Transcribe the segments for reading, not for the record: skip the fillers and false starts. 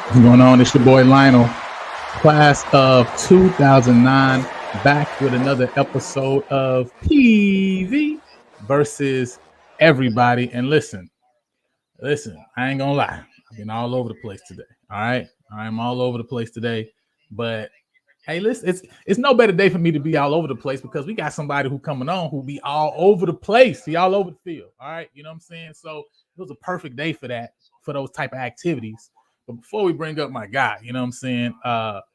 What's going on? It's your boy Lionel, class of 2009, back with another episode of PV versus everybody. And listen, I ain't gonna lie, I've been all over the place today. All right, I'm all over the place today. But hey, listen, it's no better day for me to be all over the place because we got somebody who coming on who be all over the place, he all over the field. All right, you know what I'm saying? So it was a perfect day for that, for those type of activities. But before we bring up my guy, you know what I'm saying?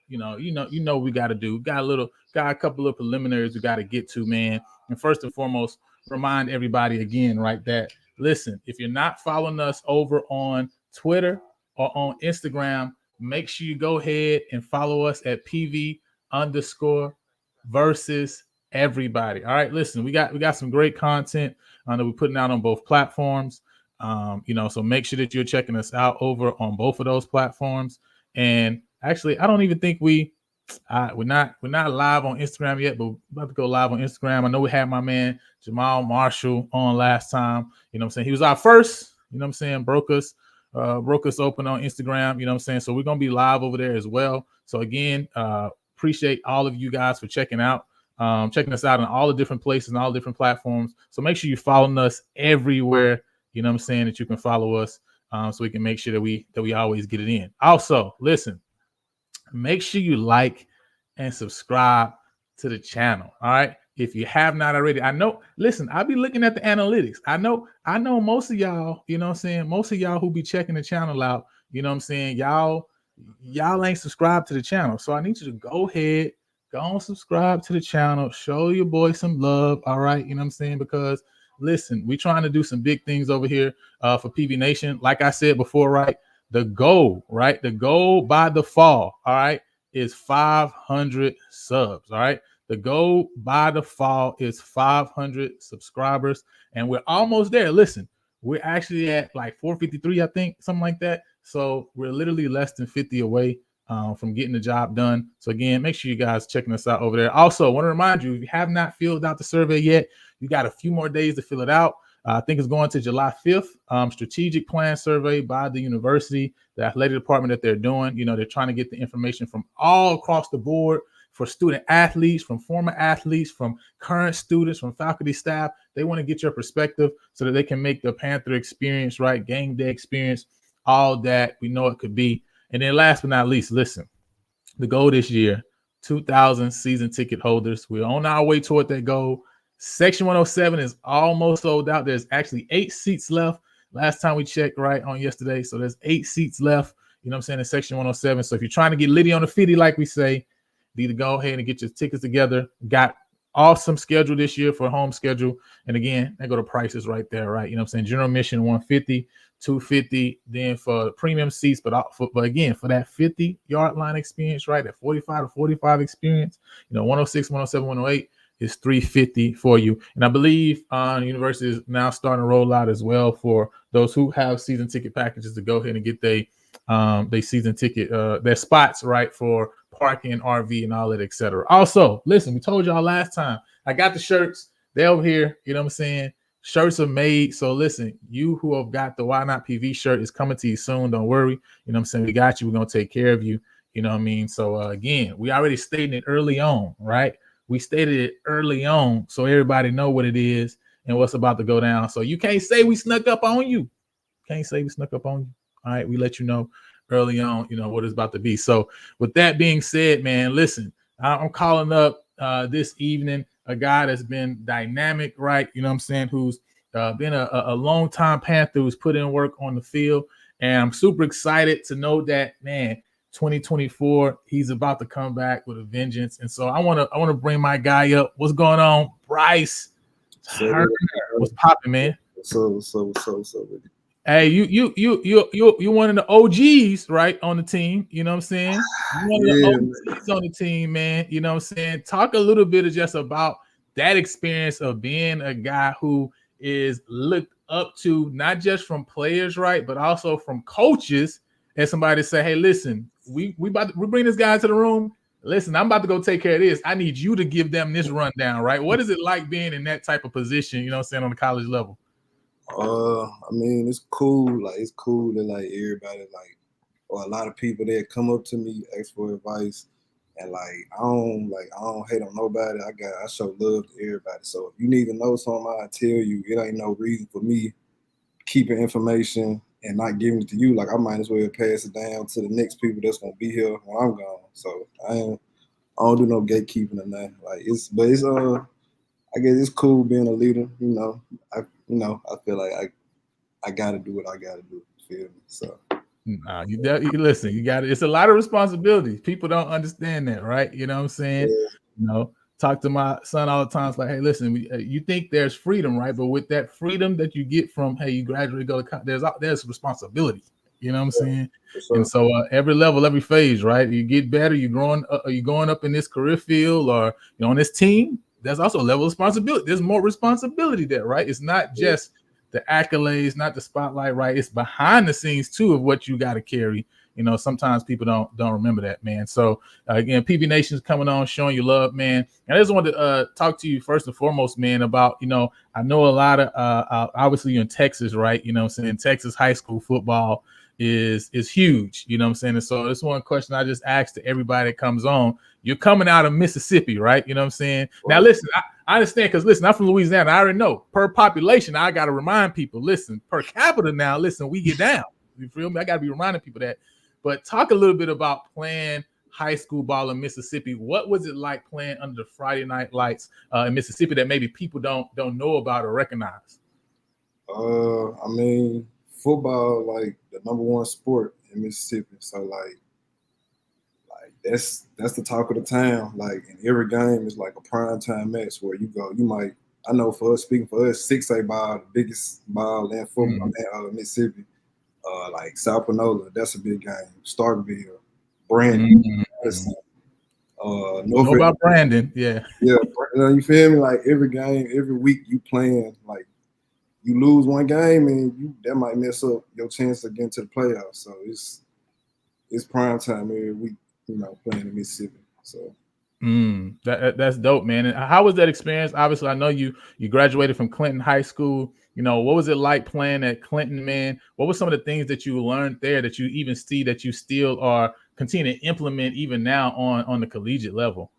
You know what we got to do. Got a couple of preliminaries we got to get to, man. And first and foremost, remind everybody again, right, that listen, if you're not following us over on Twitter or on Instagram, make sure you go ahead and follow us at PV_ versus everybody. All right, listen, we got some great content that we're putting out on both platforms. So make sure that you're checking us out over on both of those platforms. And actually, I don't even think we're not live on Instagram yet, but we're about to go live on Instagram. I know we had my man Jamal Marshall on last time. You know what I'm saying? He was our first, you know what I'm saying, broke us open on Instagram, you know what I'm saying? So we're gonna be live over there as well. So again, appreciate all of you guys for checking us out on all the different places and all the different platforms. So make sure you're following us everywhere. You know what I'm saying, that you can follow us so we can make sure that we always get it in. Also, listen, make sure you like and subscribe to the channel. All right. If you have not already, I know, listen, I'll be looking at the analytics. I know most of y'all, you know what I'm saying, most of y'all who be checking the channel out, you know what I'm saying, y'all ain't subscribed to the channel. So I need you to go ahead, go and subscribe to the channel, show your boy some love. All right. You know what I'm saying? Because listen, we're trying to do some big things over here for PV Nation. Like I said before, right? The goal by the fall, all right, is 500 subs. All right. The goal by the fall is 500 subscribers, and we're almost there. Listen, we're actually at like 453, I think, something like that. So we're literally less than 50 away from getting the job done. So again, make sure you guys checking us out over there. Also, I want to remind you, if you have not filled out the survey yet, you got a few more days to fill it out. I think it's going to July 5th. Strategic plan survey by the university, the athletic department that they're doing. You know, they're trying to get the information from all across the board for student athletes, from former athletes, from current students, from faculty staff. They want to get your perspective so that they can make the Panther experience, right, game day experience, all that we know it could be. And then last but not least, listen, the goal this year, 2,000 season ticket holders. We're on our way toward that goal. Section 107 is almost sold out. There's actually 8 seats left. Last time we checked, right, on yesterday. So there's 8 seats left, you know what I'm saying, in Section 107. So if you're trying to get litty on the 50, like we say, you need to go ahead and get your tickets together. Got awesome schedule this year for home schedule. And again, they go to prices right there, right? You know what I'm saying? General admission 150, 250, then for premium seats, but again, for that 50-yard line experience, right? That 45 to 45 experience, 106, 107, 108 is 350 for you. And I believe the university is now starting to roll out as well for those who have season ticket packages to go ahead and get they season ticket, their spots, right, for parking, RV, and all that, etc. Also, listen, we told y'all last time, I got the shirts. They're over here. You know what I'm saying? Shirts are made. So listen, you who have got the Why Not PV shirt is coming to you soon. Don't worry. You know what I'm saying? We got you. We're going to take care of you. You know what I mean? So again, we already stated it early on, right? We stated it early on so everybody know what it is and what's about to go down. So you can't say we snuck up on you. Can't say we snuck up on you. All right, we let you know early on, what it's about to be. So with that being said, man, listen, I'm calling up this evening a guy that's been dynamic, right? You know what I'm saying? Who's been a long time Panther, who's put in work on the field. And I'm super excited to know that, man, 2024, he's about to come back with a vengeance. And so I want to bring my guy up. What's going on, Bryce? What's popping, man? What's up? Hey, you one of the OGs, right, on the team. You know what I'm saying? You one of the OGs on the team, man. You know what I'm saying? Talk a little bit of just about that experience of being a guy who is looked up to, not just from players, right, but also from coaches. And somebody say, hey, listen, we bring this guy to the room. listen, I'm about to go take care of this. I need you to give them this rundown, right? What is it like being in that type of position, you know what I'm saying, on the college level? I mean, it's cool. Like, it's cool that like everybody or a lot of people that come up to me, ask for advice, and I don't hate on nobody. I show love to everybody. So if you need to know something, I tell you. It ain't no reason for me keeping information and not giving it to you. Like, I might as well pass it down to the next people that's gonna be here when I'm gone. So I don't do no gatekeeping or nothing. Like, it's I guess it's cool being a leader. I feel like I gotta do what I gotta do. You feel me? So You listen, you got it. It's a lot of responsibility. People don't understand that, right? You know what I'm saying? yeah, You know, talk to my son all the time. It's like, hey, listen, you think there's freedom, right? But with that freedom that you get from, hey, you gradually go to college, there's responsibility. You know what I'm yeah, saying? for And sure. so every level, every phase, right? You get better. You going up in this career field, or on this team. There's also a level of responsibility. There's more responsibility there, right? It's not Yeah, just the accolades, not the spotlight, right? It's behind the scenes too of what you got to carry. Sometimes people don't remember that, man. So again, PB Nation's coming on, showing you love, man. And I just wanted to talk to you first and foremost, man, about I know a lot of obviously you're in Texas, right? I'm saying Texas high school football is huge. You know what I'm saying? And so this one question I just asked to everybody that comes on. You're coming out of Mississippi, right? You know what I'm saying? Now right. listen, I understand, because listen, I'm from Louisiana. I already know per population. I got to remind people, listen, per capita now, listen, we get down. You feel me? I got to be reminding people that. But talk a little bit about playing high school ball in Mississippi. What was it like playing under the Friday night lights in Mississippi that maybe people don't know about or recognize? I mean, football like the number one sport in Mississippi. So like that's the talk of the town. Like, in every game is like a prime time match where you go. You might, I know, for us, speaking for us, 6A ball, the biggest ball in football in Mississippi. Like South Panola, that's a big game. Starkville, Brandon, Madison, Know Norfolk. about Brandon? Yeah. Yeah, you feel me? Like, every game, every week you playing. Like, you lose one game and that might mess up your chance of getting to the playoffs. So it's prime time every week, playing in Mississippi. So That's dope, man. And how was that experience? Obviously, I know you graduated from Clinton High School. What was it like playing at Clinton, man? What were some of the things that you learned there that you even see that you still are continuing to implement even now on the collegiate level?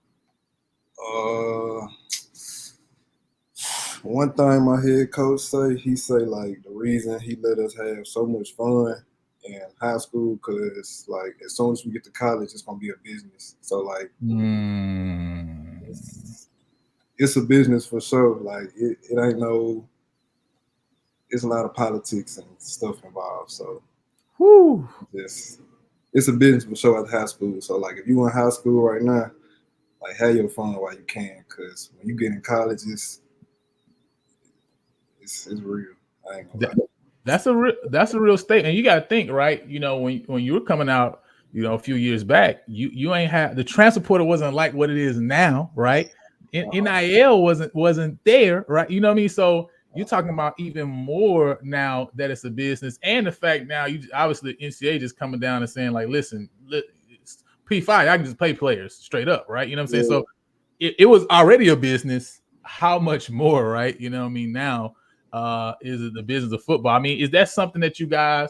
uh, one thing my head coach he say like the reason he let us have so much fun in high school, because like as soon as we get to college, it's gonna be a business. So like Mm. it's a business for sure. Like, it ain't no, it's a lot of politics and stuff involved. So Whew. it's a business for sure at high school. So like, if you in high school right now, like, have your fun while you can, because when you get in college, it's real. I ain't gonna That, lie. that's a real statement. You got to think, right? When you were coming out, a few years back, you ain't have the transfer portal wasn't like what it is now, right? NIL wasn't there, right? You know what I mean? So you're talking about even more now that it's a business, and the fact now you obviously NCAA just coming down and saying like, listen, it's P5, I can just pay players straight up, right? You know what I'm saying? Yeah, So it was already a business. How much more, right? You know what I mean? Now is it the business of football? I mean, is that something that you guys,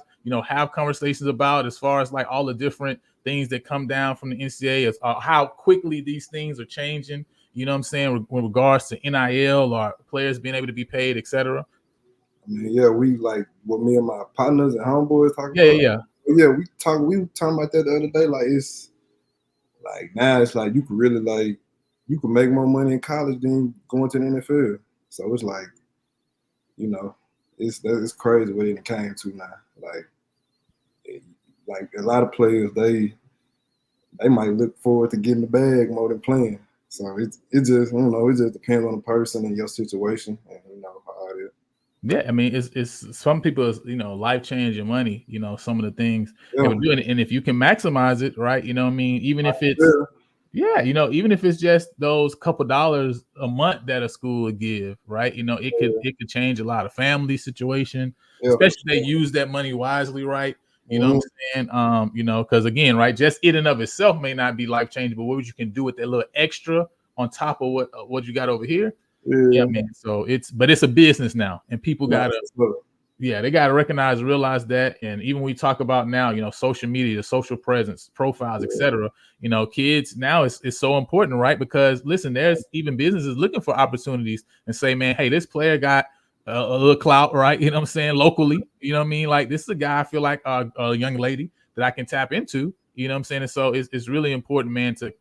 have conversations about as far as like all the different things that come down from the NCAA, as how quickly these things are changing? You know what I'm saying, with regards to NIL or players being able to be paid, etc. I mean, yeah, we like what me and my partners and homeboys talk Yeah, yeah, about. yeah. Yeah, we were talking about that the other day. Like, it's like, now it's like you could really, like, you could make more money in college than going to the NFL. So it's like, you know, it's crazy what it came to now. Like, it, like a lot of players, they might look forward to getting the bag more than playing. So it just, I don't know, it just depends on the person and your situation, and how it is. Yeah, I mean, it's some people's life changing money. Some of the things they Yeah, were doing, and if you can maximize it, right? You know what I mean. Even if it's yeah, Yeah, even if it's just those couple dollars a month that a school would give, right? It could change a lot of family situation, yeah, for especially if they sure. use that money wisely, right? You know what I'm saying? You know, because again, right, just it in of itself may not be life changing, but what you can do with that little extra on top of what you got over here, yeah, man. So it's a business now, and people gotta, yeah, they gotta recognize, realize that, and even we talk about now, you know, social media, the social presence, profiles, etc. You know, kids now it's so important, right? Because listen, there's even businesses looking for opportunities and say, man, hey, this player got a little clout, right? You know what I'm saying? Locally, you know what I mean? Like this is a guy I feel like a young lady that I can tap into. You know what I'm saying? And so it's really important, man, to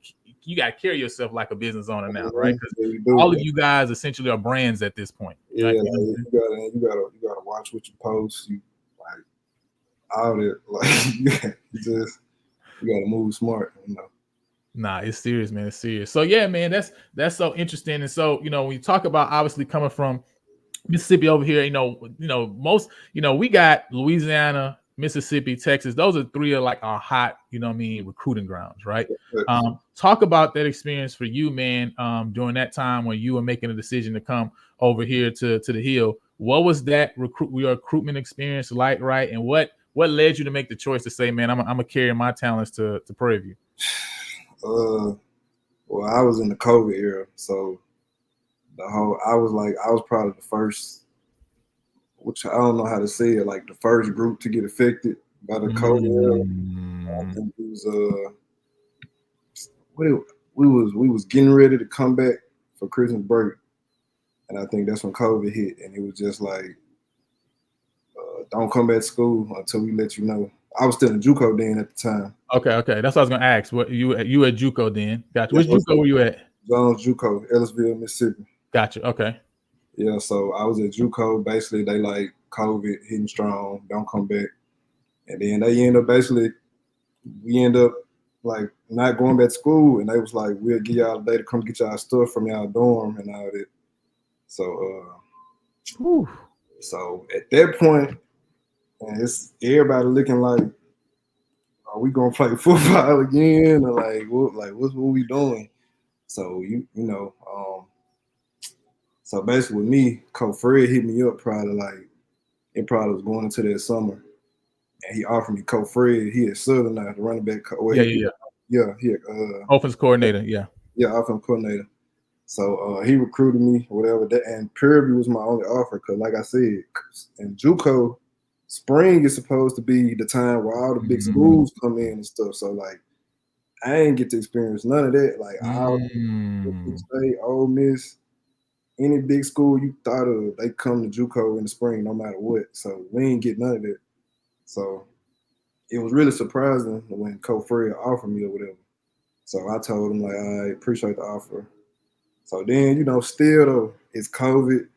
you got to carry yourself like a business owner now, right? Because all of you guys essentially are brands at this point. Yeah, right? you gotta watch what you post. You like all that, like you gotta move smart, you know. Nah, it's serious, man. It's serious. So yeah, man, that's so interesting. And so, you know, when you talk about obviously coming from Mississippi over here, most, we got Louisiana, Mississippi, Texas. Those are three of like our hot, recruiting grounds, right? Talk about that experience for you, man, during that time when you were making a decision to come over here to the Hill. What was that recruitment experience like, right? And what led you to make the choice to say, man, I'm gonna carry my talents to Prairie? Well, I was in the COVID era, so I was probably the first, which I don't know how to say it, like the first group to get affected by the COVID era. I think it was we was getting ready to come back for Christmas break, and I think that's when COVID hit, and it was just like, don't come back to school until we let you know. I was still in JUCO then at the time. Okay. That's what I was gonna ask. What you at JUCO then? Gotcha. Which JUCO were you at? Jones JUCO, Ellisville, Mississippi. Gotcha. Okay. Yeah, so I was at JUCO. Basically, they like COVID hitting strong. Don't come back, and then we end up like not going back to school, and they was like, we'll give y'all a day to come get y'all stuff from y'all dorm and all that. So, so at that point, and it's everybody looking like, are we gonna play football again, or what's what we doing? So so basically with me, Coach Fred hit me up it probably was going into that summer, and he offered me Coach Fred. He at Southern now, the running back. Offense coordinator. Offense coordinator. So he recruited me, whatever. And Prairie was my only offer because, like I said, in JUCO, spring is supposed to be the time where all the big schools come in and stuff. So like, I ain't get to experience none of that. Like, Big State, Ole Miss, any big school you thought of, they come to JUCO in the spring, no matter what. So we ain't get none of that. So it was really surprising when Coach Fred offered me or whatever. So I told him like, I appreciate the offer. So then, still though, it's COVID.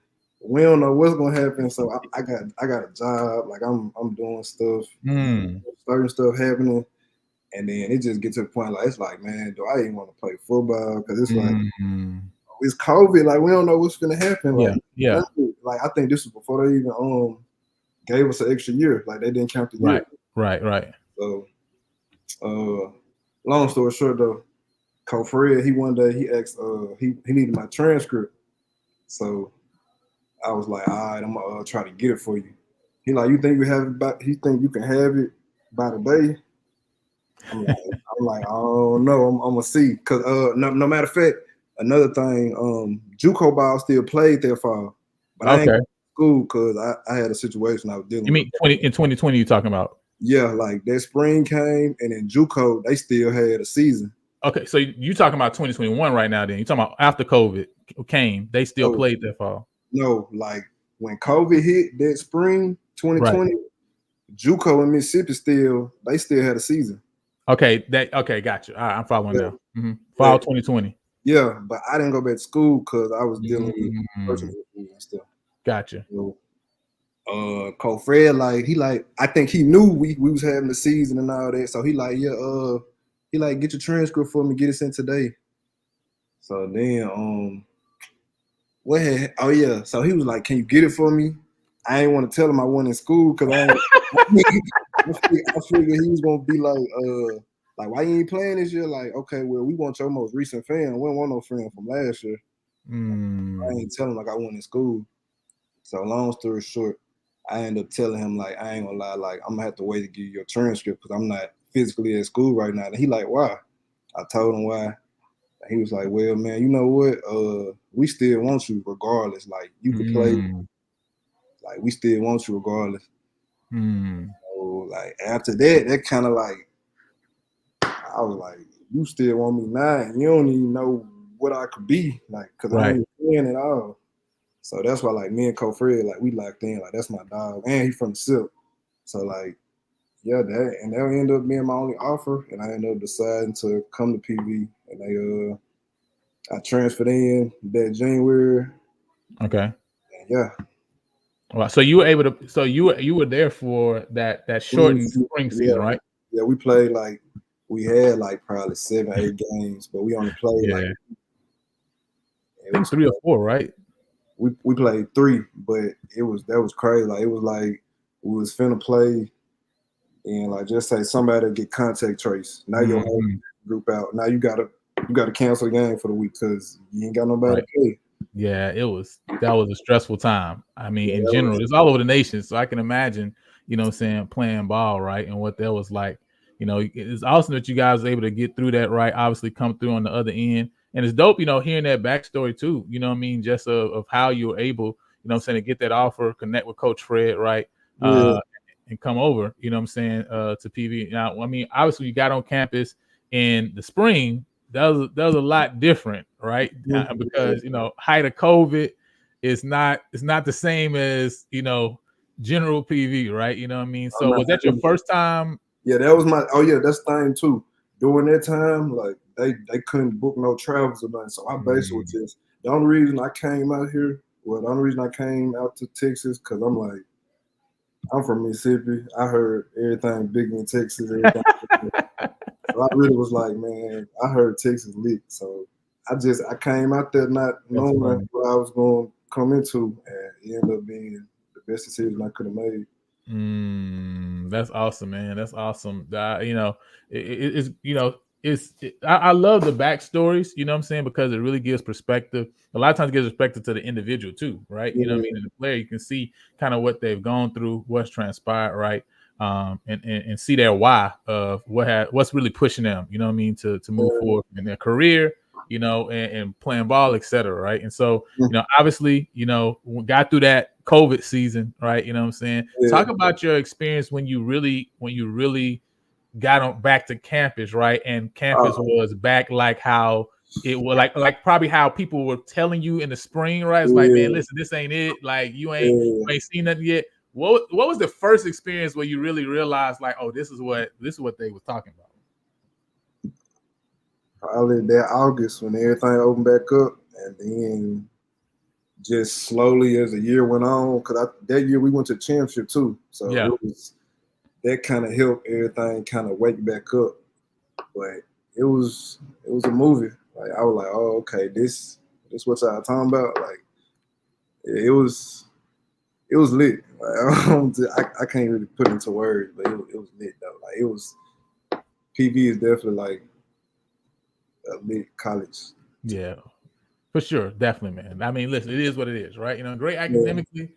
We don't know what's gonna happen. So I got a job. Like I'm doing stuff, certain stuff happening, and then it just gets to the point like it's like, man, do I even want to play football? Because it's like it's COVID. Like we don't know what's gonna happen. Like like I think this was before they even gave us an extra year. Like they didn't count the year. Right. So, long story short though, Coach Fred, he one day he asked, he needed my transcript. So I was like, all right, I'm gonna try to get it for you. He like, you think you think you can have it by the day? I'm like, I don't know. I'm gonna see. Cause no matter of fact, another thing, JUCO ball still played that fall, but I ain't in school because I had a situation I was dealing with. You mean in 2020 you talking about? Yeah, like that spring came, and in JUCO they still had a season. Okay, so you talking about 2021 right now? Then you talking about after COVID came, they still played that fall? No, like when COVID hit that spring 2020, JUCO and Mississippi still had a season. Okay, got you. All right, I'm following now. Fall 2020. Yeah, but I didn't go back to school because I was dealing with personal issues and stuff. Gotcha. So, Coach Fred, I think he knew we was having the season and all that. So he get your transcript for me, get it sent today. So then so he was like, can you get it for me? I ain't want to tell him I wasn't in school because I figured he was gonna be like, why you ain't playing this year? Like, okay, well, we want your most recent fan. We don't want no friend from last year. I ain't telling like I wasn't in school. So long story short, I ended up telling him like, I ain't gonna lie, like I'm gonna have to wait to give you your transcript because I'm not physically at school right now. And he like, why? I told him why. He was like, well, man, you know what? We still want you regardless. Like you could play. Like we still want you regardless. So like after that, that kind of like, I was like, you still want me now, and you don't even know what I could be, like, cause I ain't playing at all. So that's why, like, me and Fred, like, we locked in, like, that's my dog, and he from the Silk. So like, yeah, that ended up being my only offer, and I ended up deciding to come to PV, and I transferred in that January. Okay. And yeah. Well, so you were able to. So you were there for that shortened spring season, right? Yeah, we played like we had like probably 7, 8 games, but we only played like I think 3 or 4, right? We played 3, but that was crazy. Like it was like we was finna play, and like just say somebody get contact trace. Now your whole group out. Now you gotta cancel the game for the week because you ain't got nobody to play. Yeah, that was a stressful time. I mean, in general, it's all over the nation. So I can imagine, you know what I'm saying, playing ball, right? And what that was like. You know, it's awesome that you guys were able to get through that, right? Obviously come through on the other end. And it's dope, you know, hearing that backstory too, you know what I mean? Just of how you were able, you know what I'm saying, to get that offer, connect with Coach Fred, right? And come over, you know what I'm saying, to PV. Now, I mean, obviously you got on campus in the spring. That was a lot different, right? Because you know, height of COVID it's not the same as, you know, general PV, right? You know what I mean? So was that your first time? Yeah, that was my. Oh yeah, that's the thing too. During that time, like they couldn't book no travels or nothing. So I basically was just the only reason I came out here. Well, the only reason I came out to Texas because I'm like, I'm from Mississippi. I heard everything big in Texas. Everything. So I really was like, man, I heard Texas lit. So I came out there not knowing what I was going to come into, and it ended up being the best decision I could have made. That's awesome, man. That's awesome. You know, it's you know, I love the backstories, you know what I'm saying, because it really gives perspective. A lot of times it gives perspective to the individual too, right? You know what I mean? And the player, you can see kind of what they've gone through, what's transpired, right? And see their why of what's really pushing them, you know what I mean, to move forward in their career, you know, and playing ball, etc. Right. And so, you know, obviously, you know, we got through that COVID season, right? You know what I'm saying? Talk about your experience when you really got on back to campus, right? And campus was back like how it was like probably how people were telling you in the spring, right? It's like, man, listen, this ain't it. Like you ain't seen nothing yet. What was the first experience where you really realized like, oh, this is what they were talking about? Probably that August when everything opened back up, and then just slowly as the year went on, because that year we went to championship too, so that kind of helped everything kind of wake back up. But it was a movie. Like I was like, oh, okay, this what y'all talking about. Like it was lit. Like, I can't really put into words, but it was lit though. Like it was PV is definitely like a lit college. Yeah, for sure, definitely, man. I mean, listen, it is what it is, right? You know, great academically.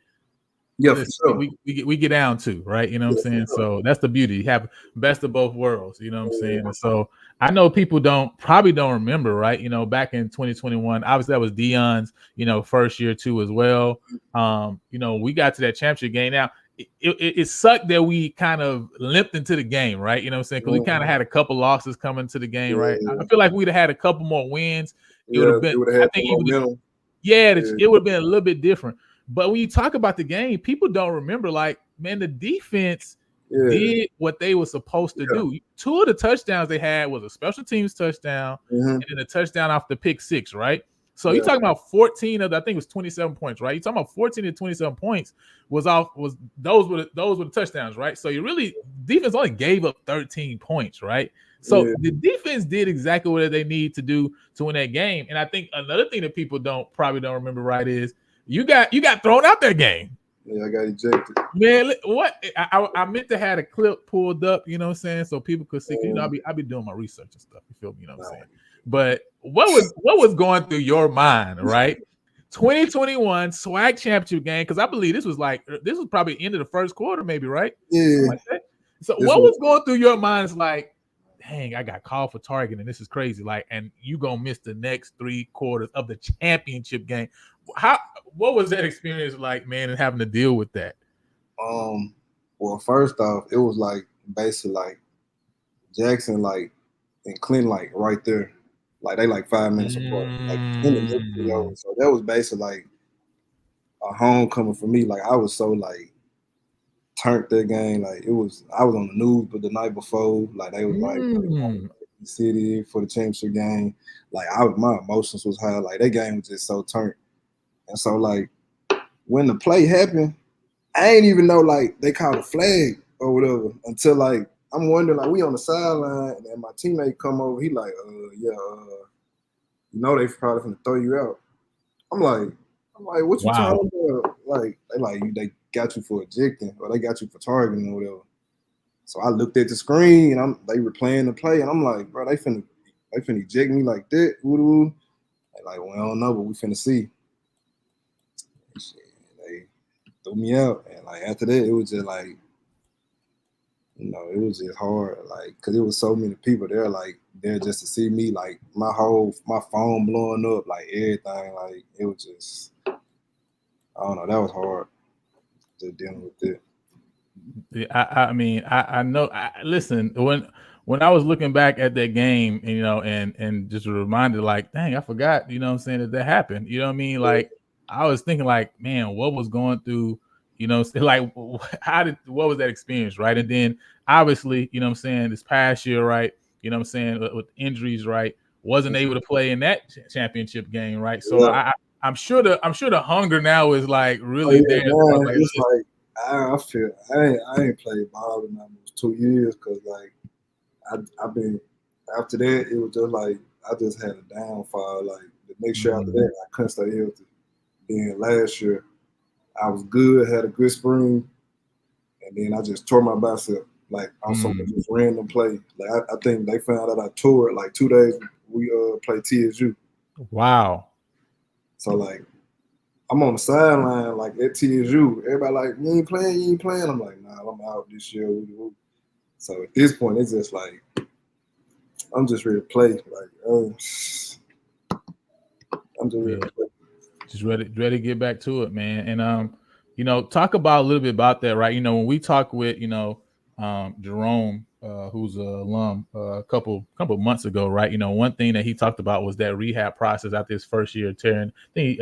Yeah, for sure. We get down to, right? You know what I'm saying? So that's the beauty. You have best of both worlds, you know what I'm saying? And so I know people probably don't remember, right? You know, back in 2021, obviously that was Deion's, you know, first year too as well. You know, we got to that championship game. Now, it sucked that we kind of limped into the game, right? You know what I'm saying? Because we kind of had a couple losses coming to the game, right? I feel like we'd have had a couple more wins. It would have been, I think, it would have been a little bit different. But when you talk about the game, people don't remember, like, man, the defense did what they were supposed to do. 2 of the touchdowns they had was a special teams touchdown and then a touchdown off the pick 6, right? So you're talking about 14 of the, I think it was 27 points, right? You're talking about 14 to 27 points those were the touchdowns, right? So defense only gave up 13 points, right? So the defense did exactly what they need to do to win that game. And I think another thing that people probably don't remember, right, is you got thrown out that game. Yeah, I got ejected. Man, what? I meant to have a clip pulled up, you know what I'm saying, so people could see. You know, I be doing my research and stuff. You feel me? You know what I'm saying? But what was going through your mind, right? 2021 SWAC championship game, because I believe this was probably end of the first quarter, maybe, right? Yeah. Like that. So what was going through your mind? Is like, dang, I got called for targeting. This is crazy. Like, and you gonna miss the next 3 quarters of the championship game. What was that experience like, man, and having to deal with that? Well, first off, it was like basically like Jackson, like, and Clinton, like right there, like they like 5 minutes apart, like in the next video. So that was basically like a homecoming for me. Like I was so like turned that game. Like I was on the news, but the night before, like they was like the city for the championship game. Like my emotions was high. Like that game was just so turned, and so like when the play happened, I ain't even know like they called a flag or whatever until like I'm wondering like we on the sideline and my teammate come over. He like, you know they probably gonna throw you out. I'm like, what you talking about? Like they got you for ejecting or they got you for targeting or whatever. So I looked at the screen and they were playing the play and I'm like, bro, they finna eject me like that. Woo-doo. Like, well, I don't know, but we finna see. And shit, they threw me out, and like after that, it was just like, you know, it was just hard, like, cause it was so many people there, like, there just to see me, like, my phone blowing up, like everything, like, it was just, I don't know, that was hard, just dealing with it. I mean, I know. Listen, when I was looking back at that game, you know, and just reminded, like, dang, I forgot, you know what I'm saying, that happened. You know what I mean? Like, I was thinking, like, man, what was going through, you know, like, what was that experience, right? And then obviously, you know what I'm saying, this past year, right? You know what I'm saying, with injuries, right? Wasn't able to play in that championship game, right? So I'm sure the hunger now is like really there. Man, like, it's like I feel I ain't played ball in almost 2 years because like I've been after that it was just like I just had a downfall. Like the next year after that I couldn't stay healthy. Then last year I was good, had a good spring, and then I just tore my bicep like on some just random play. Like I think they found out I tore it like 2 days we played TSU. Wow. So like I'm on the sideline, like at TSU. Everybody like, you ain't playing. I'm like, nah, I'm out this year. So at this point, it's just like, I'm just ready to play. Like, I'm just ready to play. Just ready to get back to it, man. And you know, talk about a little bit about that, right? You know, when we talk with, you know, Jerome, who's an alum, a couple months ago, right? You know, one thing that he talked about was that rehab process after his first year tearing, I think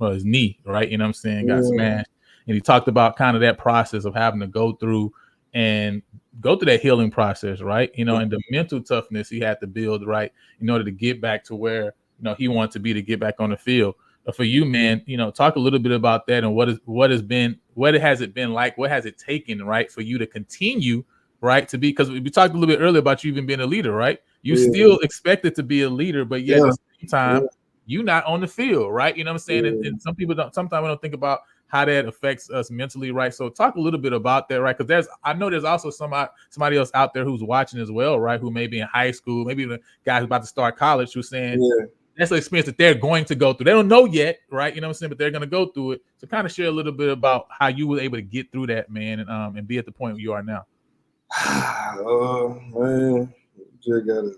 his knee, right? You know what I'm saying? Got smashed. And he talked about kind of that process of having to go through that healing process, right? You know, and the mental toughness he had to build, right, in order to get back to where, you know, he wanted to be, to get back on the field. For you, man, you know, talk a little bit about that and what has it been like? What has it taken, right, for you to continue, right, to be, because we talked a little bit earlier about you even being a leader, right? You still expected to be a leader, but yet at the same time, you not on the field, right? You know what I'm saying? And some people sometimes we don't think about how that affects us mentally, right? So talk a little bit about that, right? Because I know there's also somebody else out there who's watching as well, right? Who may be in high school, maybe the guys about to start college, who's saying, that's the experience that they're going to go through. They don't know yet, right? You know what I'm saying? But they're going to go through it. So kind of share a little bit about how you were able to get through that, man, and be at the point where you are now. Man, you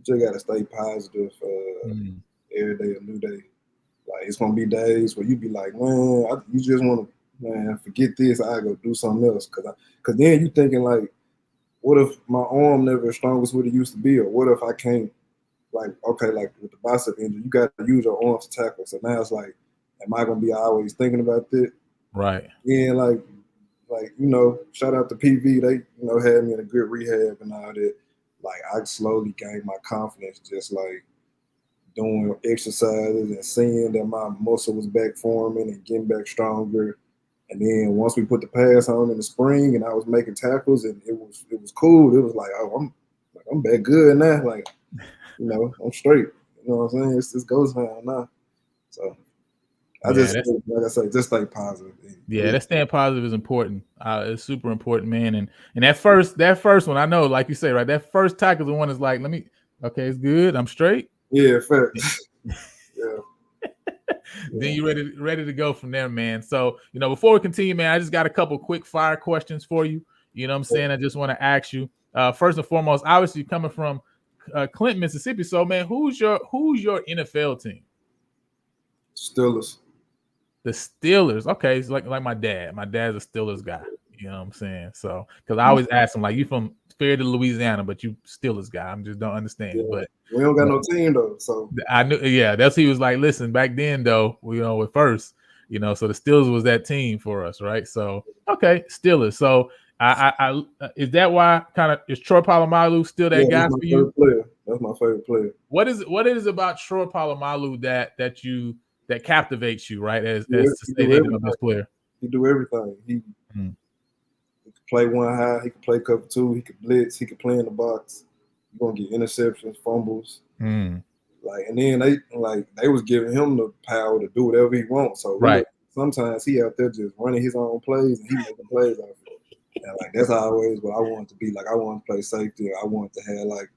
just gotta stay positive. Every day a new day. Like it's gonna be days where you be like, man, you just want to, forget this. I gotta go do something else. Cause then you thinking like, what if my arm never as strong as what it used to be, or what if I can't? Like, okay, like with the bicep injury, you got to use your arms to tackle. So now it's like, am I gonna be always thinking about that? Right. Yeah, like you know, shout out to PV. They, you know, had me in a good rehab and all that. Like I slowly gained my confidence, just like doing exercises and seeing that my muscle was back forming and getting back stronger. And then once we put the pads on in the spring, and I was making tackles, and it was cool. It was like, oh, I'm back good now. Like, you know, I'm straight. You know what I'm saying? It's goes down now. So I just, like I say, just stay positive. Yeah, that staying positive is important. It's super important, man. And that first one, I know, like you say, right? That first tackle is the one that's like, okay, it's good. I'm straight. Yeah, fact. Yeah. then you ready to go from there, man. So, before we continue, man, I just got a couple quick fire questions for you. You know what I'm saying? I just want to ask you, first and foremost, obviously coming from Clinton, Mississippi. So, man, who's your NFL team? Steelers. The Steelers. Okay, it's like my dad. My dad's a Steelers guy. You know what I'm saying? So, because I always ask him, like, you from Fair to Louisiana, but you Steelers guy. I just don't understand. Yeah. But we don't got no team though. So I knew, yeah, that's he was like. Listen, back then though, at first, so the Steelers was that team for us, right? So okay, Steelers. So I is that why kind of is Troy Polamalu still that guy for you? Player. That's my favorite player. What is it about Troy Polamalu that captivates you, right? As to say he's the best player. He do everything. He can play one high. He can play cover two. He can blitz. He can play in the box. You're gonna get interceptions, fumbles. Like, and then they was giving him the power to do whatever he wants. So right. Sometimes he out there just running his own plays and he making plays out of it. And like that's always what I wanted to be. Like I wanted to play safety. I wanted to have like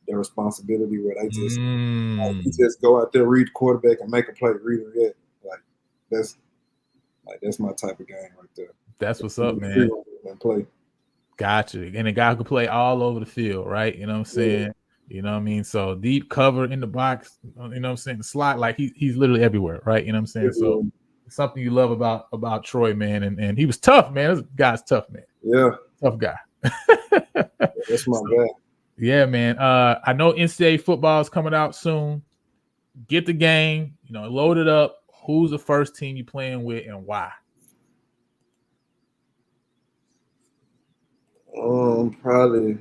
the responsibility where they just you just go out there, read the quarterback, and make a play, read and react. That's my type of game right there. That's what's up, man. And play. Gotcha. And a guy who can play all over the field, right? You know what I'm saying? Yeah. You know what I mean? So deep cover in the box, you know what I'm saying? The slot, like he's literally everywhere, right? You know what I'm saying? Yeah. So it's something you love about Troy, man. And he was tough, man. This guy's tough, man. Yeah. Tough guy. That's my guy. Yeah, man. I know NCAA football is coming out soon. Get the game, load it up. Who's the first team you playing with and why? Probably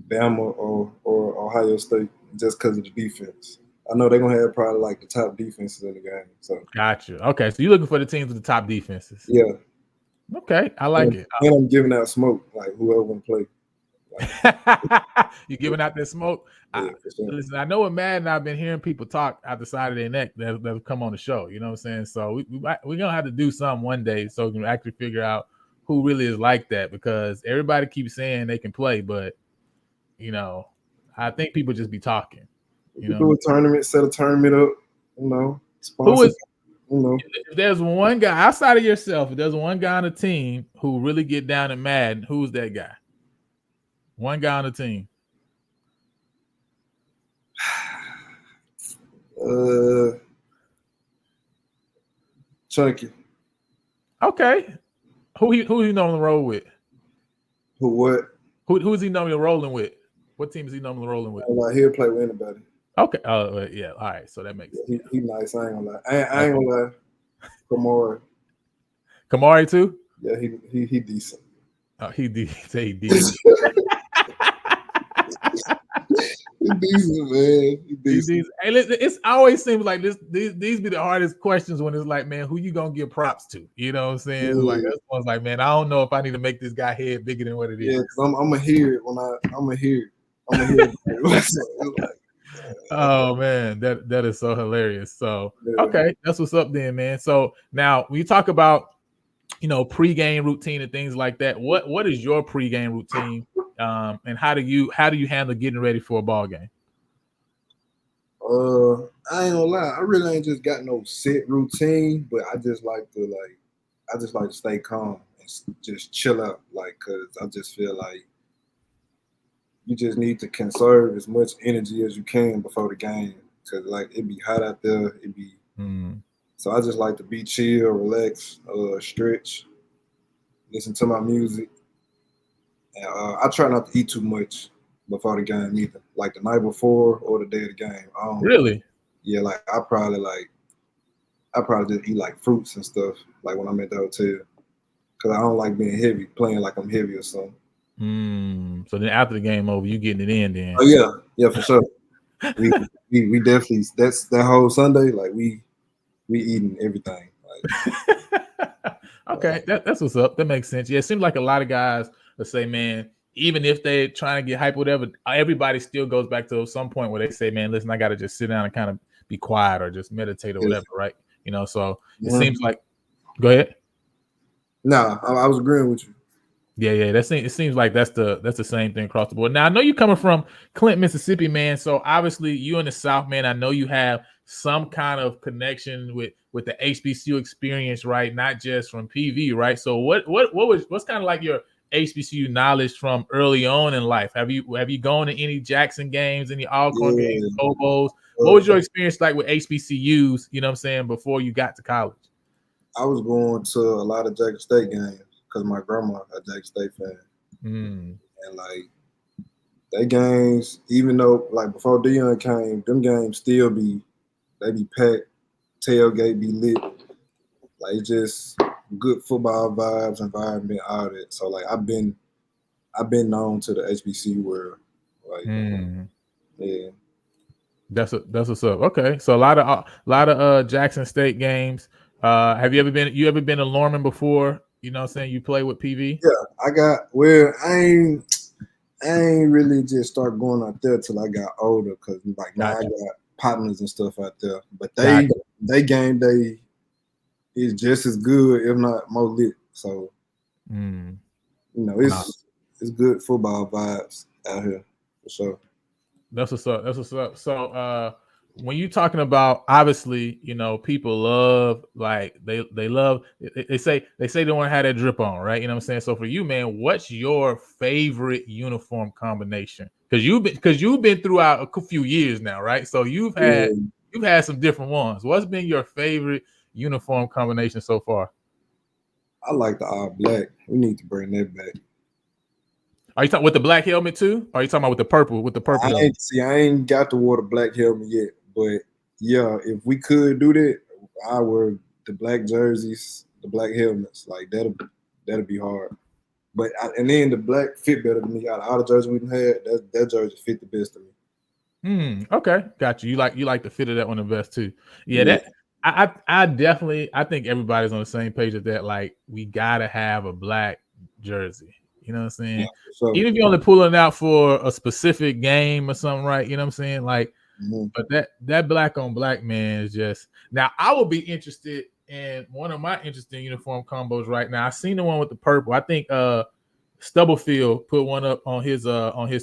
Bama or Ohio State, just because of the defense. I know they're gonna have probably like the top defenses in the game. So gotcha. Okay, so you're looking for the teams with the top defenses. Yeah. Okay, I like it. And I'm giving out smoke, like whoever want to play. You're giving out that smoke. Yeah, sure. Listen, I know in Madden I've been hearing people talk out the side of their neck that come on the show. You know what I'm saying? So we're gonna have to do something one day so we can actually figure out who really is like that, because everybody keeps saying they can play, but I think people just be talking. Do a tournament, set a tournament up. Sponsor. If there's one guy outside of yourself, if there's one guy on the team who really get down in Madden, who's that guy? One guy on the team. Chunky. Okay. Who you normally roll with? Who what? Who is he normally rolling with? What team is he normally rolling with? He'll play with anybody. Okay. Oh yeah. All right. So that makes sense. He nice. I ain't gonna lie. I ain't gonna lie. Kamari. Kamari too? Yeah, he decent. Oh, he decent. He decent, man. He decent. Hey, listen, it always seems like these be the hardest questions when it's like, man, who you gonna give props to? You know what I'm saying? It's like that's one's like, man, I don't know if I need to make this guy head bigger than what it is. Yeah, because I'm gonna hear it when I'm gonna hear it. Oh man, that is so hilarious. So okay, that's what's up then, man. So now when you talk about pregame routine and things like that, what is your pregame routine? And how do you handle getting ready for a ball game? I ain't gonna lie, I really ain't just got no set routine, but I just like to stay calm and just chill out, cause I just feel like you just need to conserve as much energy as you can before the game, cause it be hot out there, it be. So I just like to be chill, relax, stretch, listen to my music. And I try not to eat too much before the game either, like the night before or the day of the game. Really? Yeah, I probably just eat like fruits and stuff, like when I'm at the hotel, because I don't like being heavy, playing like I'm heavy or something. So then after the game over, you getting it in then? Oh yeah, for sure. we definitely, that's that whole Sunday, we eating everything. Okay, that's what's up. That makes sense. Yeah, it seems like a lot of guys will say, man, even if they're trying to get hype, whatever, everybody still goes back to some point where they say, man, listen, I got to just sit down and kind of be quiet or just meditate or whatever, right? So it seems like, go ahead. No, I was agreeing with you. Yeah. It seems like that's the same thing across the board. Now I know you coming from Clinton, Mississippi, man. So obviously you in the South, man. I know you have some kind of connection with the HBCU experience, right? Not just from PV, right? So what's kind of like your HBCU knowledge from early on in life? Have you gone to any Jackson games, any Alcorn games, Yeah. Hobos? What was your experience like with HBCUs? You know what I'm saying, before you got to college? I was going to a lot of Jackson State games because my grandma a Jackson State fan, Mm. and like they games, even though like before Dion came, them games still they be packed, tailgate be lit, like it's just good football vibes, environment, all that. So like I've been known to the HBCU world, like Mm. yeah. That's what's up. Okay, so a lot of Jackson State games. Have you ever been to Lorman before? You know what I'm saying? You play with PV? Yeah, I ain't really just start going out there till I got older because like now I Gotcha. got partners and stuff out there. But Gotcha. they game day is just as good, if not more lit. So Mm. you know Nah, it's good football vibes out here for sure. that's what's up. That's what's up. So when you talking about, obviously, you know, people love, like they love, they say they want to have that drip on, right? You know what I'm saying? So for you, man, what's your favorite uniform combination? Because you've been throughout a few years now, right? So Yeah, you've had some different ones. What's been your favorite uniform combination so far? I like the all black. We need to bring that back. Are you talking with the black helmet too? Or are you talking about with the purple helmet? I ain't got to wear the black helmet yet, but yeah, if we could do that, I wear the black jerseys, the black helmets. Like that'll be hard. And then the black fit better than me. Out of all the jerseys we had, that jersey fit the best of me. Okay, got you. You like the fit of that one the best too. Yeah, Yeah, that I definitely, I think everybody's on the same page with that. Like, we gotta have a black jersey. You know what I'm yeah, saying? for sure. Even if you're only pulling out for a specific game or something, right? You know what I'm saying? Like, Mm-hmm. but that black on black, man, is just, now I would be interested in one of my interesting uniform combos right now. I seen the one with the purple. I think Stubblefield put one up on his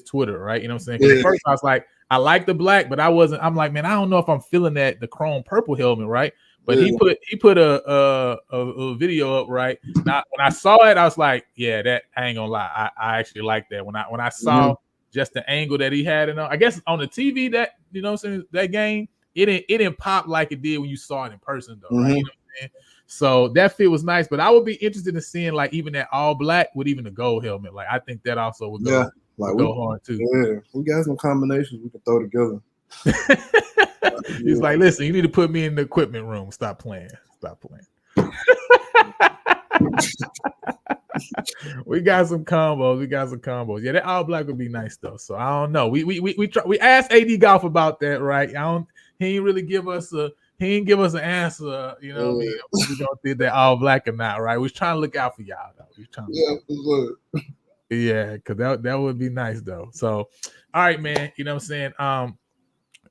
Twitter, right? You know what I'm saying? Because at Yeah, first I was like, I like the black, but I'm like, man, I don't know if I'm feeling the chrome purple helmet, right? But yeah, he put a video up, right? Now when I saw it, I was like, yeah, that, I ain't gonna lie, I actually like that. When I mm-hmm. saw just the angle that he had, and I guess on the TV, that, you know what I'm saying, that game, it didn't pop like it did when you saw it in person though, right? You Mm-hmm. know what I'm saying? So that fit was nice, but I would be interested in seeing like even that all black with even the gold helmet. Like, I think that also Yeah. Like would go hard too. we got some combinations we can throw together. He's Yeah, like, listen, you need to put me in the equipment room. Stop playing. Stop playing. We got some combos. We got some combos. Yeah, that all black would be nice though. So I don't know. We asked AD Golf about that, right? I don't. He ain't really give us a. He didn't give us an answer. You know what I mean? If we gonna do that all black or not, right? We was trying to look out for y'all though. We was trying to look yeah, out. for sure. Yeah, because that would be nice though. So, all right, man. You know what I'm saying?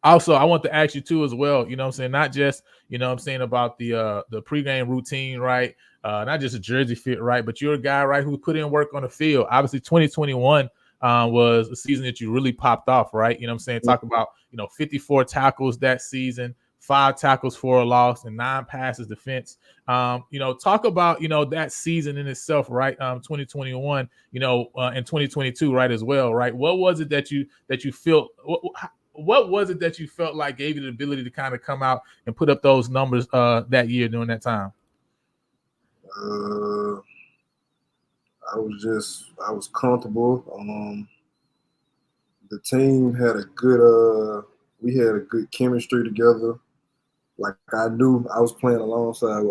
Also, I want to ask you too as well, you know what I'm saying, not just, you know what I'm saying, about the pregame routine, right? Not just a jersey fit, right? But you're a guy, right, who put in work on the field. Obviously, 2021 was a season that you really popped off, right? You know what I'm saying? Talk about, 54 tackles that season, 5 tackles for a loss, and 9 passes defense. Talk about, that season in itself, right? 2021, and 2022, right, as well, right? What was it that you felt? What was it that you felt like gave you the ability to kind of come out and put up those numbers that year during that time? Uh, I was comfortable. The team had a good we had a good chemistry together. Like I knew I was playing alongside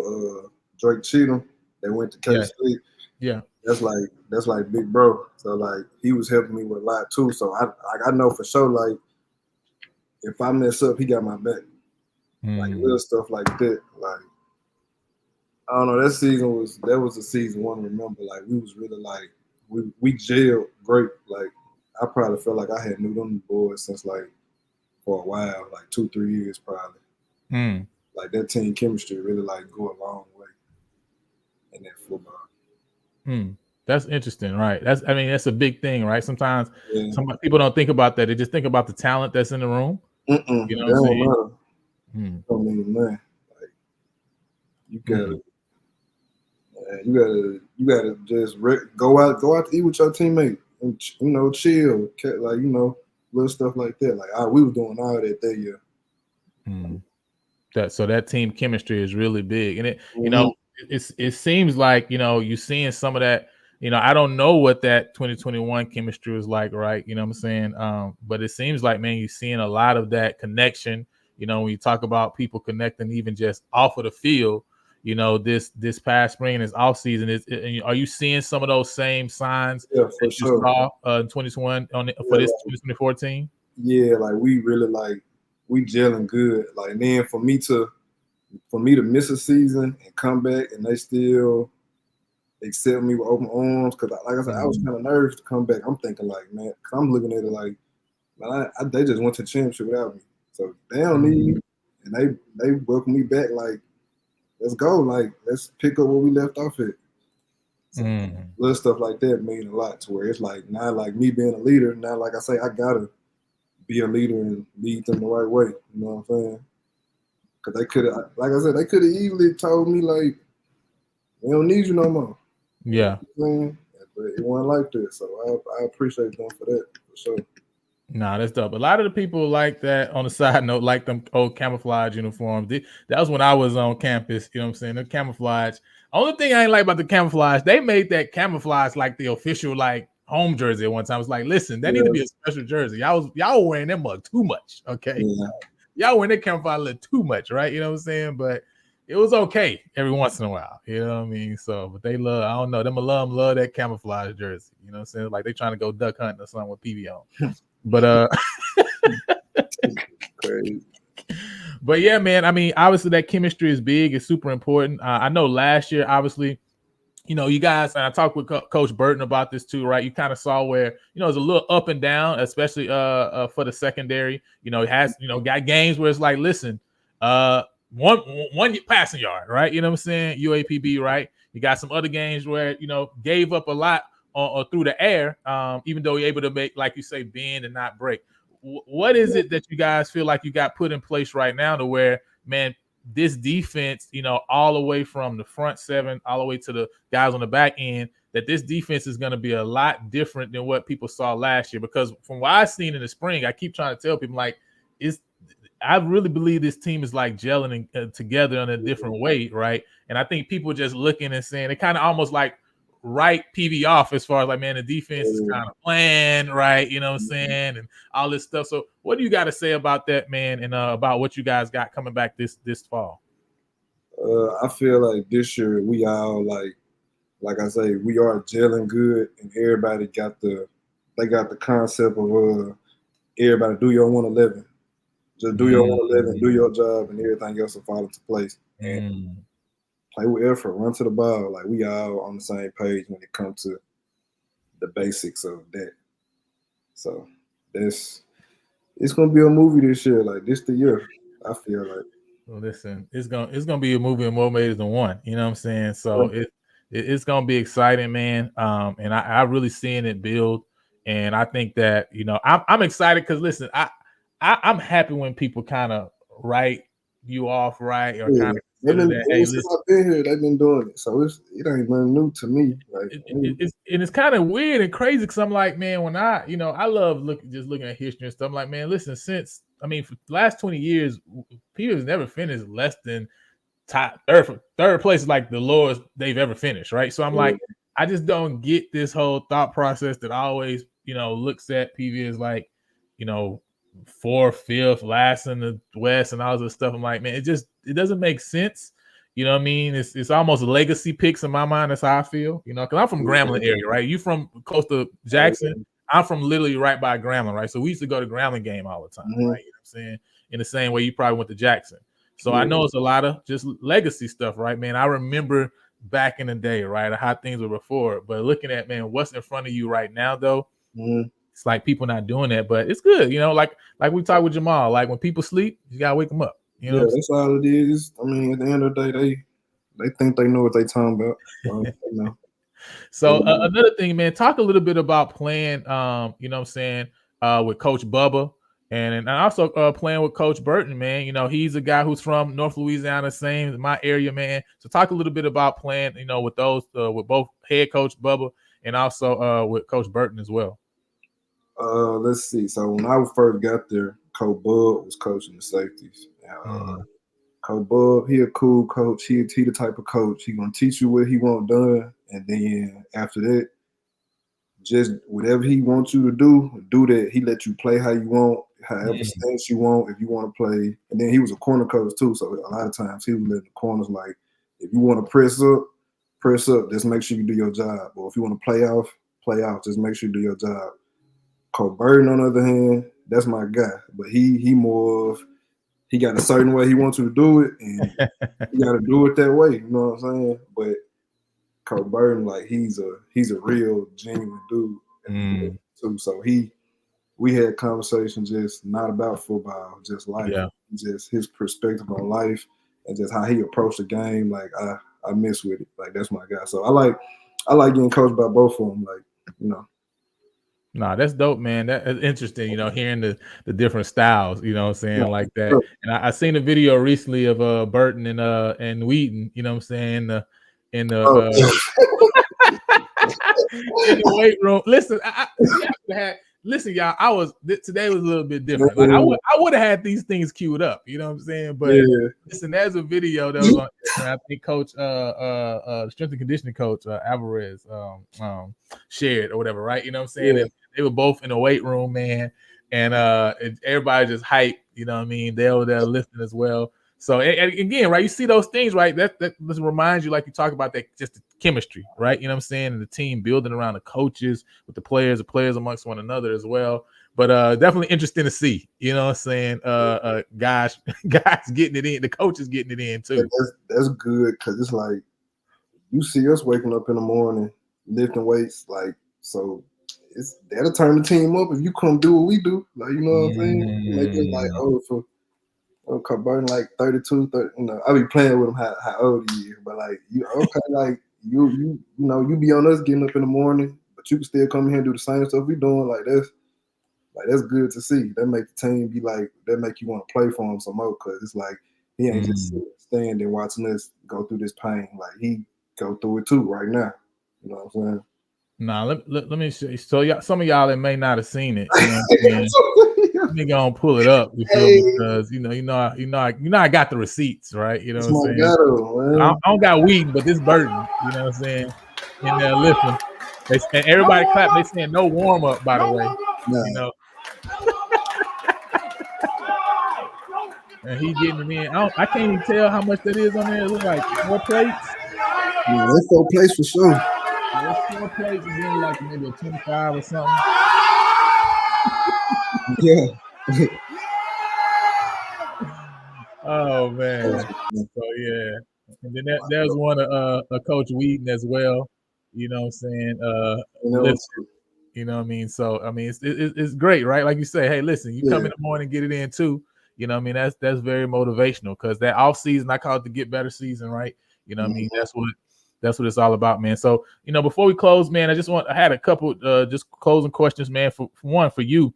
Drake Cheatham. They went to K Yeah, State. yeah. That's like big bro. So like he was helping me with a lot too. So I know for sure like if I mess up, he got my back. Like little stuff like that. Like I don't know. That was a season one. Remember, like we was really like we jailed great. Like I probably felt like I had knew them boys since like for a while, like 2-3 years probably. Mm. Like that team chemistry really like go a long way in that football. Mm. That's interesting, right? That's a big thing, right? Sometimes Yeah. some people don't think about that. They just think about the talent that's in the room. You know what I'm That don't saying? matter. Hmm. Don't mean nothing. Like you Hmm. gotta, you gotta just go out to eat with your teammate and chill, like little stuff like that. Like we were doing all that year. Hmm. That team chemistry is really big, and Mm-hmm. it seems like you're seeing some of that. I don't know what that 2021 chemistry was like, right? You know what I'm saying? But it seems like, man, you're seeing a lot of that connection. When you talk about people connecting, even just off of the field. This past spring, this off season, are you seeing some of those same signs Yeah, that for you sure. saw in 2021 for Yeah, this like, 2024 team? yeah, like we really we gelling good. Like and then for me to miss a season and come back and they still accept me with open arms because, like I said, I was kind of nervous to come back. I'm thinking like, man, cause I'm looking at it like, man, they just went to the championship without me, so they don't need me, and they welcome me back. Like, let's go, like let's pick up where we left off at. So little stuff like that mean a lot to where it's like now, like me being a leader now, like I say, I gotta be a leader and lead them the right way. You know what I'm saying? Because they could have, like I said, they could have easily told me like, we don't need you no more. Yeah. But it wasn't like that, so I appreciate them for that for sure. Nah, that's dope. A lot of the people like that. On the side note, like them old camouflage uniforms. That was when I was on campus. You know what I'm saying? The camouflage. Only thing I ain't like about the camouflage, they made that camouflage like the official like home jersey at one time. It's like, listen, that need to be a special jersey. Y'all were wearing them too much. Okay, y'all wearing that camouflage a little too much, right? You know what I'm saying? But it was okay every once in a while. You know what I mean? So, but they love. I don't know. Them alum love that camouflage jersey. You know what I'm saying? Like they trying to go duck hunting or something with PV on. But Crazy. But yeah, man. I mean, obviously that chemistry is big. It's super important. I know last year, obviously, you guys, and I talked with Coach Burton about this too, right? You kind of saw where it's a little up and down, especially for the secondary. It has got games where it's like, listen, one passing yard, right? You know what I'm saying? UAPB, right? You got some other games where gave up a lot or through the air, even though you're able to make, like you say, bend and not break. What is it that you guys feel like you got put in place right now to where, man, this defense, all the way from the front seven, all the way to the guys on the back end, that this defense is going to be a lot different than what people saw last year? Because from what I've seen in the spring, I keep trying to tell people, like, I really believe this team is like gelling together in a different way, right? And I think people just looking and saying, they kind of almost like write PV off as far as like, man, the defense is kind of playing, right? You know what I'm saying? And all this stuff. So what do you got to say about that, man, and about what you guys got coming back this fall? I feel like this year we all like I say, we are gelling good, and everybody got the concept of everybody do your 111. Just do your 111, do your job, and everything else will fall into place. And play with effort, run to the ball. Like we all on the same page when it comes to the basics of that. So it's gonna be a movie this year. Like this the year. I feel like. Well, listen, it's gonna be a movie in more ways than one. You know what I'm saying? So it's gonna be exciting, man. And I really seeing it build, and I think that I'm excited because listen, I'm happy when people kind of write you off, right, or kind of consider that. Hey, since I've been here, they've been doing it, so it ain't nothing new to me. Like it's kind of weird and crazy because I'm like, man, when I love looking at history and stuff. I'm like, man, listen, for the last 20 years, people has never finished less than top third place is like the lowest they've ever finished, right? So I'm like, I just don't get this whole thought process that always looks at PV as like fourth, fifth, last in the West and all this stuff. I'm like, man, it doesn't make sense. You know what I mean? It's almost legacy picks in my mind. That's how I feel. Because I'm from Grambling area, right? You from close to Jackson. I'm from literally right by Grambling, right? So we used to go to Grambling game all the time, right? You know what I'm saying? In the same way you probably went to Jackson. So I know it's a lot of just legacy stuff, right, man? I remember back in the day, right, how things were before. But looking at, man, what's in front of you right now, though, it's like people not doing that. But it's good, like we talked with Jamal. Like when people sleep, you gotta wake them up. That's all it is. I mean, at the end of the day, they think they know what they talking about. So another thing, man, talk a little bit about playing, you know what I'm saying, with Coach Bubba and also playing with Coach Burton, man. You know, he's a guy who's from North Louisiana, same as my area, man. So talk a little bit about playing, you know, with those, with both head coach Bubba and also with Coach Burton as well. Let's see. So when I first got there, Coach Bud was coaching the safeties. Coach Bud, he a cool coach. He the type of coach. He gonna teach you what he want done, and then after that, just whatever he wants you to do that. He let you play how you want, however stance you want, if you want to play. And then he was a corner coach too, so a lot of times he was letting the corners like, if you want to press up. Just make sure you do your job. Or if you want to play off. Just make sure you do your job. Coach Burton, on the other hand, that's my guy. But he more of, he got a certain way he wants you to do it, and you got to do it that way. You know what I'm saying? But Coach Burton, like he's a real genuine dude too. So we had conversations just not about football, just life, just his perspective on life and just how he approached the game. Like I miss with it. Like that's my guy. So I like getting coached by both of them. Like, you know. Nah, that's dope, man. That's interesting, you know, hearing the different styles, you know what I'm saying, like that. And I seen a video recently of Burton and Wheaton, you know what I'm saying, in the in the weight room. Listen, listen, y'all. Today was a little bit different. Like I would have had these things queued up, you know what I'm saying? But listen, there's a video that was on, I think Coach strength and conditioning coach Alvarez shared or whatever, right? You know what I'm saying? And they were both in the weight room, man, and everybody just hyped, you know what I mean? They were there listening as well. So and again, right, you see those things, right? That reminds you, like you talk about, that just the chemistry, right? You know what I'm saying? And the team building around the coaches with the players amongst one another as well. But definitely interesting to see, you know what I'm saying? Guys getting it in, the coaches getting it in too. That's good, because it's like you see us waking up in the morning lifting weights, like, so that'll turn the team up if you come do what we do. Like, you know what I'm saying? Make it like, for Coach Burton, like 32, 30, you know, I be playing with him how old he is, but like, you okay, like you know, you be on us getting up in the morning, but you can still come here and do the same stuff we doing. Like that's good to see. That make the team be like, that make you want to play for him some more, because it's like he ain't just standing there watching us go through this pain. Like he go through it too right now. You know what I'm saying? Nah, let me show you. So some of y'all that may not have seen it, you know what I'm saying? Let me go and pull it up, you feel me? Because you know I got the receipts, right? You know what I'm saying? I don't got Wheaton, but this Burton, you know what I'm saying? In there, listen. And everybody clap. They saying no warm up, by the way. Nah. You know. And he getting it in. I can't even tell how much that is on there. It looks like 4 plates. Yeah, that's 4 plates for sure. Yeah, it's 4 plates and then like maybe a 25 or something. Yeah. Oh man. So yeah. And then there's one of Coach Wheaton as well. You know what I'm saying? Listen, you know what I mean? So I mean it's great, right? Like you say, hey, listen, you come in the morning, get it in too. You know what I mean? That's very motivational, because that off season, I call it the get better season, right? You know what I mean? That's what it's all about, man. So, you know, before we close, man, I had a couple just closing questions, man. For one, for you,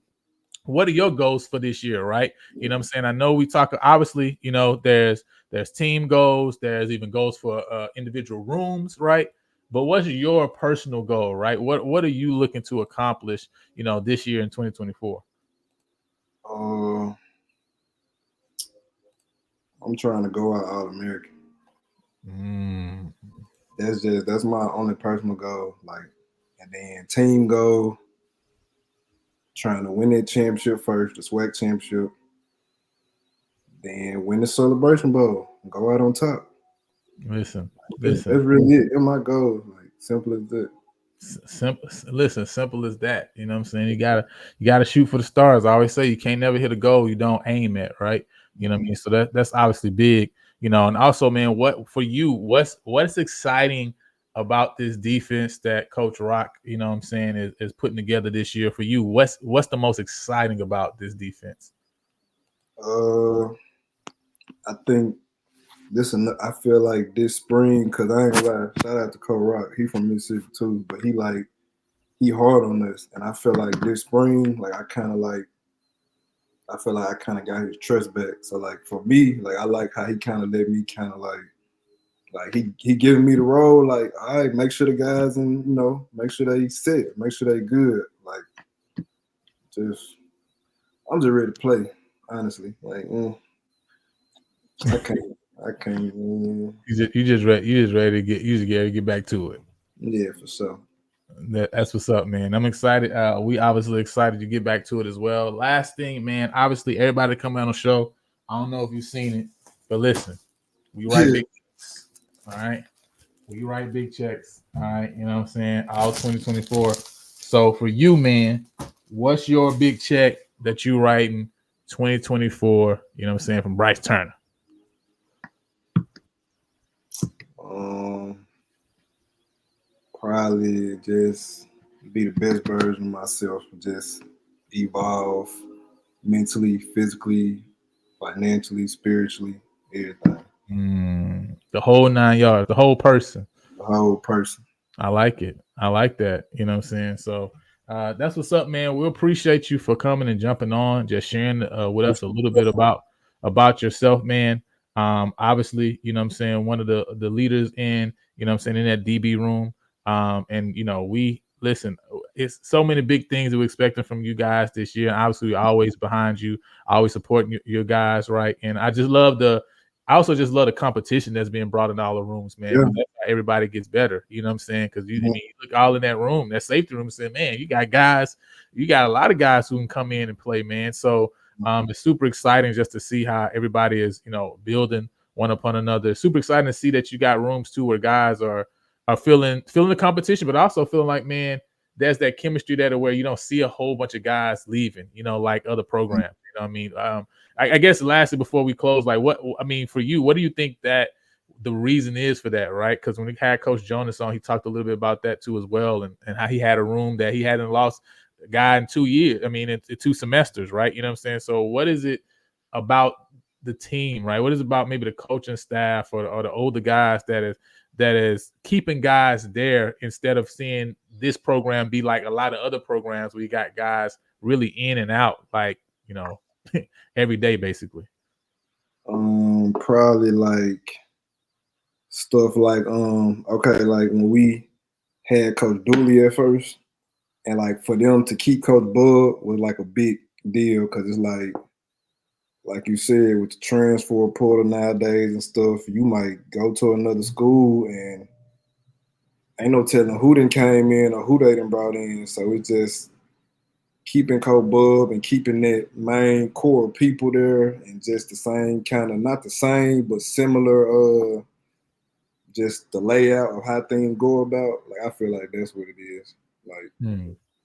what are your goals for this year, right? You know what I'm saying? I know we talk, obviously, you know, there's team goals, there's even goals for individual rooms, right? But what's your personal goal, right? What are you looking to accomplish, you know, this year in 2024? I'm trying to go out All-American. That's my only personal goal. Like, and then team goal, trying to win that championship first, the SWAC championship. Then win the Celebration Bowl and go out on top. Listen. That's really it. That's my goal. Like, simple as that. Simple as that. You know what I'm saying? You gotta shoot for the stars. I always say you can't never hit a goal you don't aim at, right? You know what I mean? So that's obviously big, you know. And also, man, what's exciting about this defense that Coach Rock, you know what I'm saying, is putting together this year for you? What's the most exciting about this defense? I think I feel like this spring, cause I ain't gonna lie, shout out to Cole Rock. He from Mississippi too, but he hard on us, and I feel like this spring, like I feel like I kind of got his trust back. So like for me, like I like how he kind of let me kind of like he giving me the role. Like all right, make sure the guys and make sure they sit, make sure they good. Like just I'm just ready to play. Honestly, like I can't. I can't. You just ready to get back to it. Yeah, for sure. That's what's up, man. I'm excited. We obviously excited to get back to it as well. Last thing, man. Obviously, everybody coming on the show. I don't know if you've seen it, but listen, we write big checks. All right, we write big checks. All right, you know what I'm saying. All 2024. So for you, man, what's your big check that you writing 2024? You know what I'm saying, from Bryce Turner. Um, Probably just be the best version of myself. Just evolve mentally, physically, financially, spiritually, everything. The whole 9 yards, the whole person. The whole person. I like it. I like that. You know what I'm saying? So that's what's up, man. We appreciate you for coming and jumping on, just sharing with us a little bit about yourself, man. Obviously, you know what I'm saying, one of the leaders in, you know what I'm saying, in that DB room. And we listen, it's so many big things that we're expecting from you guys this year. Obviously, we're always behind you, always supporting your guys, right? And I also just love the competition that's being brought in all the rooms, man. Yeah. That's how everybody gets better. You know what I'm saying? Because you look all in that room, that safety room, and say, man, you got a lot of guys who can come in and play, man. So it's super exciting just to see how everybody is, building one upon another. It's super exciting to see that you got rooms too where guys are feeling the competition, but also feeling like, man, there's that chemistry there to where you don't see a whole bunch of guys leaving, like other programs. You know what I mean? I guess lastly, before we close, like for you, what do you think that the reason is for that, right? Because when we had Coach Jonas on, he talked a little bit about that too as well, and how he had a room that he hadn't lost a guy in 2 years. I mean, in 2 semesters, right? You know what I'm saying? So what is it about the team, right? What is it about maybe the coaching staff or the older guys that is keeping guys there instead of seeing this program be like a lot of other programs where you got guys really in and out, like, every day, basically? Probably like stuff like okay, like when we had Coach Dooley at first, and like for them to keep Coach Bud was like a big deal because it's like you said, with the transfer portal nowadays and stuff, you might go to another school and ain't no telling who done came in or who they done brought in. So it's just keeping Coach Bub and keeping that main core of people there and just the same kind of, not the same, but similar, just the layout of how things go about. Like, I feel like that's what it is. Like,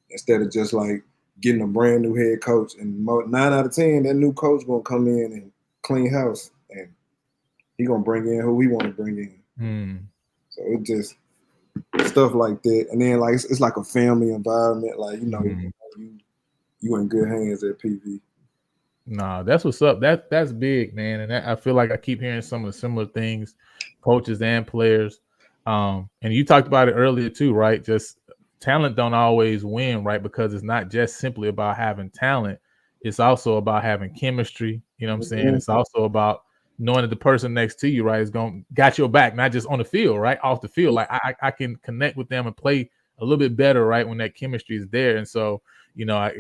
instead of just like getting a brand new head coach, and 9 out of 10, that new coach gonna come in and clean house, and he gonna bring in who he want to bring in. So it just stuff like that, and then like it's like a family environment. Like you in good hands at PV. Nah, that's what's up. That's big, man. And I feel like I keep hearing some of the similar things, coaches and players. And you talked about it earlier too, right? Just talent don't always win, right? Because it's not just simply about having talent. It's also about having chemistry. You know what I'm saying? It's also about knowing that the person next to you, right, is got your back, not just on the field, right? Off the field. Like I can connect with them and play a little bit better, right, when that chemistry is there. And so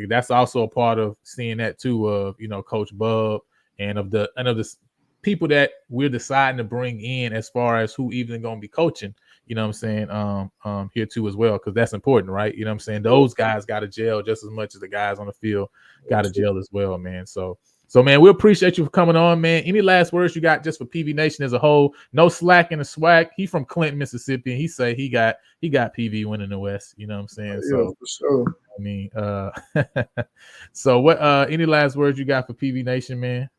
that's also a part of seeing that too, of Coach Bub and of the people that we're deciding to bring in as far as who even going to be coaching. You know what I'm saying? Here too as well, because that's important, right? You know what I'm saying? Those guys got to gel just as much as the guys on the field got to gel as well, man. So man, we appreciate you for coming on, man. Any last words you got just for PV Nation as a whole? No slack in the swag. He from Clinton, Mississippi, and he say he got PV winning the West. You know what I'm saying? Yeah, for sure. I mean, so what? Any last words you got for PV Nation, man?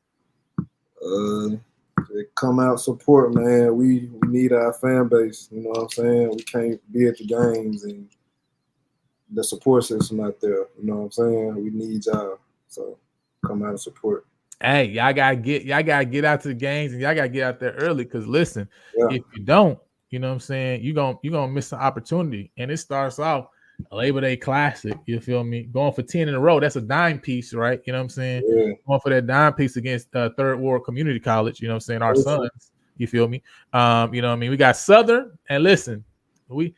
Come out, support, man. We need our fan base. You know what I'm saying? We can't be at the games and the support system out there. You know what I'm saying? We need y'all. So come out and support. Hey, y'all gotta get out to the games, and y'all gotta get out there early. Cause listen, Yeah. if you don't, you know what I'm saying, you're gonna miss an opportunity. And it starts off a Labor Day classic. You feel me? Going for 10 in a row. That's a dime piece, right? You know what I'm saying? Yeah. Going for that dime piece against Third Ward Community College. You know what I'm saying? Our sons. You feel me? You know what I mean? We got Southern, and listen, we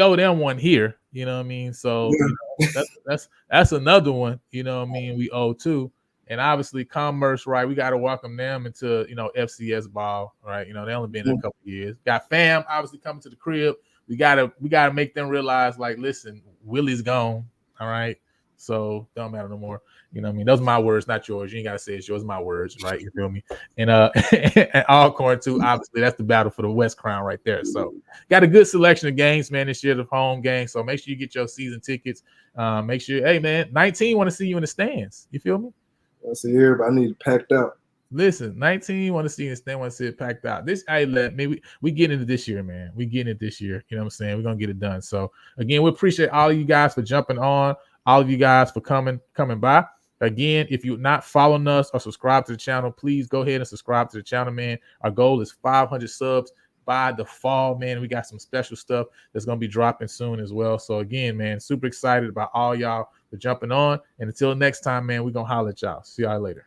owe them one here. You know what I mean? So Yeah. you know, that's another one. You know what I mean? We owe too. And obviously Commerce, right? We got to welcome them into, FCS ball, right? They only been in a couple years. Got fam obviously coming to the crib. We gotta make them realize, like, listen, Willie's gone. All right. So don't matter no more. You know what I mean? Those are my words, not yours. You ain't gotta say it's yours, my words, right? You feel me? And and Alcorn too, obviously, that's the battle for the West Crown right there. So got a good selection of games, man, this year, the home games. So make sure you get your season tickets. Make sure, hey man, 19 want to see you in the stands. You feel me? I see everybody. I need it packed out. Listen, 19 want to see it, stand want to see it packed out. This I let maybe we get into this year, man. We getting it this year. You know what I'm saying? We're gonna get it done. So again, we appreciate all of you guys for jumping on, all of you guys for coming by. Again, if you're not following us or subscribe to the channel, please go ahead and subscribe to the channel, man. Our goal is 500 subs by the fall, man. We got some special stuff that's gonna be dropping soon as well. So again, man, super excited about all y'all for jumping on. And until next time, man, we're gonna holler at y'all. See y'all later.